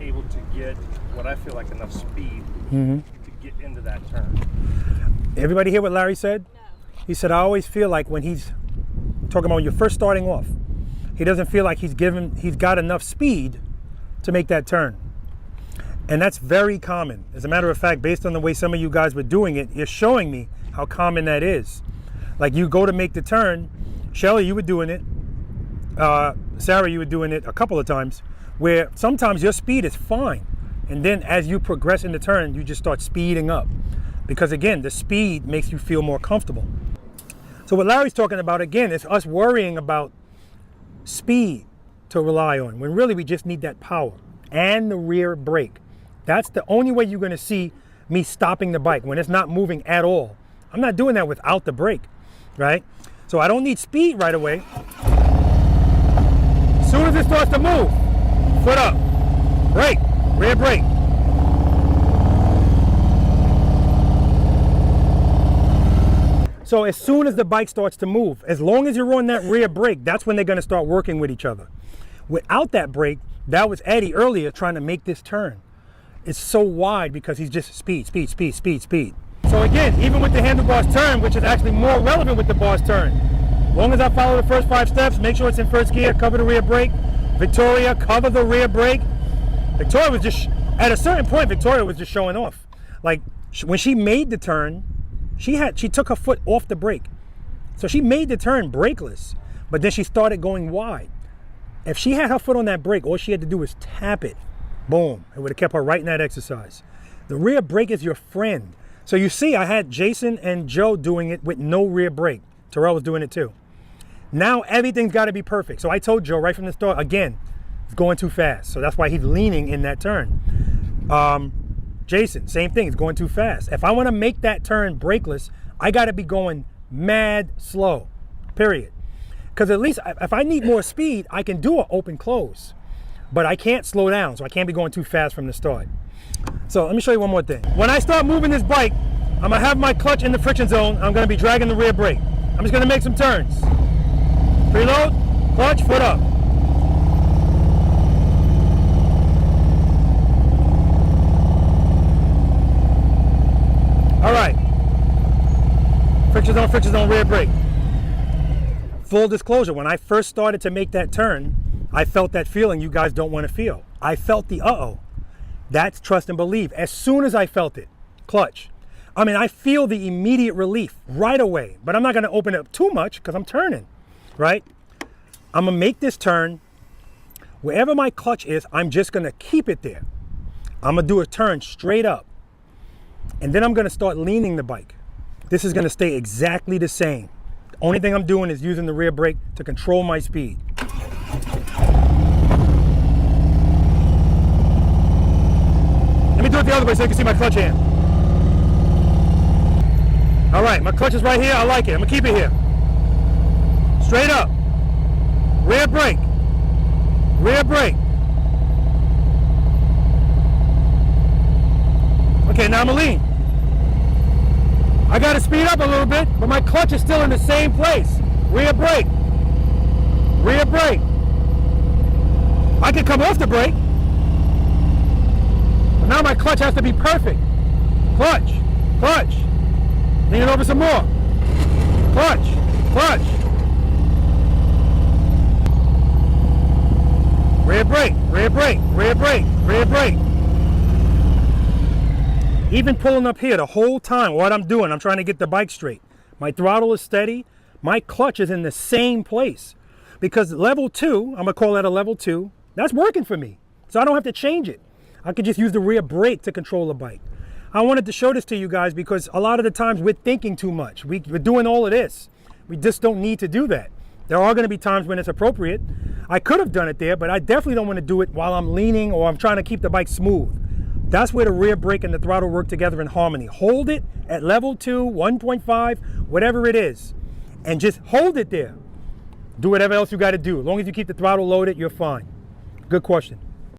able to get what I feel like enough speed to get into that turn. Everybody hear what Larry said? No. He said, I always feel like when he's talking about when you're first starting off, he doesn't feel like he's got enough speed to make that turn. And that's very common. As a matter of fact, based on the way some of you guys were doing it, you're showing me how common that is. Like you go to make the turn, Shelly, you were doing it, Sarah, you were doing it a couple of times, where sometimes your speed is fine. And then as you progress in the turn, you just start speeding up. Because again, the speed makes you feel more comfortable. So what Larry's talking about, again, is us worrying about speed to rely on, when really we just need that power and the rear brake. That's the only way you're gonna see me stopping the bike, when it's not moving at all. I'm not doing that without the brake, right? So I don't need speed right away. As soon as it starts to move, foot up, brake, rear brake. So as soon as the bike starts to move, as long as you're on that rear brake, that's when they're gonna start working with each other. Without that brake, that was Eddie earlier trying to make this turn. It's so wide because he's just speed, speed, speed, speed, speed. So again, even with the handlebars turn, which is actually more relevant with the bars turn, as long as I follow the first 5 steps, make sure it's in first gear, cover the rear brake. Victoria, cover the rear brake. Victoria was just, at a certain point, Victoria was just showing off. Like when she made the turn, she took her foot off the brake. So she made the turn brakeless, but then she started going wide. If she had her foot on that brake, all she had to do was tap it. Boom, it would have kept her right in that exercise. The rear brake is your friend. So you see, I had Jason and Joe doing it with no rear brake. Terrell was doing it too. Now everything's got to be perfect. So I told Joe right from the start, again, it's going too fast. So that's why he's leaning in that turn. Jason, same thing, it's going too fast. If I want to make that turn brakeless, I got to be going mad slow, period. Because at least if I need more speed, I can do an open close. But I can't slow down, so I can't be going too fast from the start. So let me show you one more thing. When I start moving this bike, I'm gonna have my clutch in the friction zone. I'm gonna be dragging the rear brake. I'm just gonna make some turns. Preload, clutch, foot up. All right. Friction zone, rear brake. Full disclosure, when I first started to make that turn, I felt that feeling you guys don't want to feel. I felt the uh-oh. That's trust and believe. As soon as I felt it, clutch. I mean, I feel the immediate relief right away, but I'm not going to open it up too much because I'm turning, right? I'm going to make this turn. Wherever my clutch is, I'm just going to keep it there. I'm going to do a turn straight up. And then I'm going to start leaning the bike. This is going to stay exactly the same. The only thing I'm doing is using the rear brake to control my speed. Let me do it the other way so you can see my clutch hand. All right, my clutch is right here. I like it. I'm gonna keep it here. Straight up. Rear brake. Rear brake. Okay, now I'm gonna lean. I gotta speed up a little bit, but my clutch is still in the same place. Rear brake. Rear brake. I can come off the brake. But now my clutch has to be perfect. Clutch. Clutch. Lean it over some more. Clutch. Clutch. Rear brake. Rear brake. Rear brake. Rear brake. Even pulling up here the whole time, what I'm doing, I'm trying to get the bike straight. My throttle is steady. My clutch is in the same place. Because level 2, I'm going to call that a level 2, that's working for me. So I don't have to change it. I could just use the rear brake to control the bike. I wanted to show this to you guys because a lot of the times we're thinking too much. We're doing all of this. We just don't need to do that. There are going to be times when it's appropriate. I could have done it there, but I definitely don't want to do it while I'm leaning or I'm trying to keep the bike smooth. That's where the rear brake and the throttle work together in harmony. Hold it at level 2, 1.5, whatever it is, and just hold it there. Do whatever else you got to do. As long as you keep the throttle loaded, you're fine. Good question.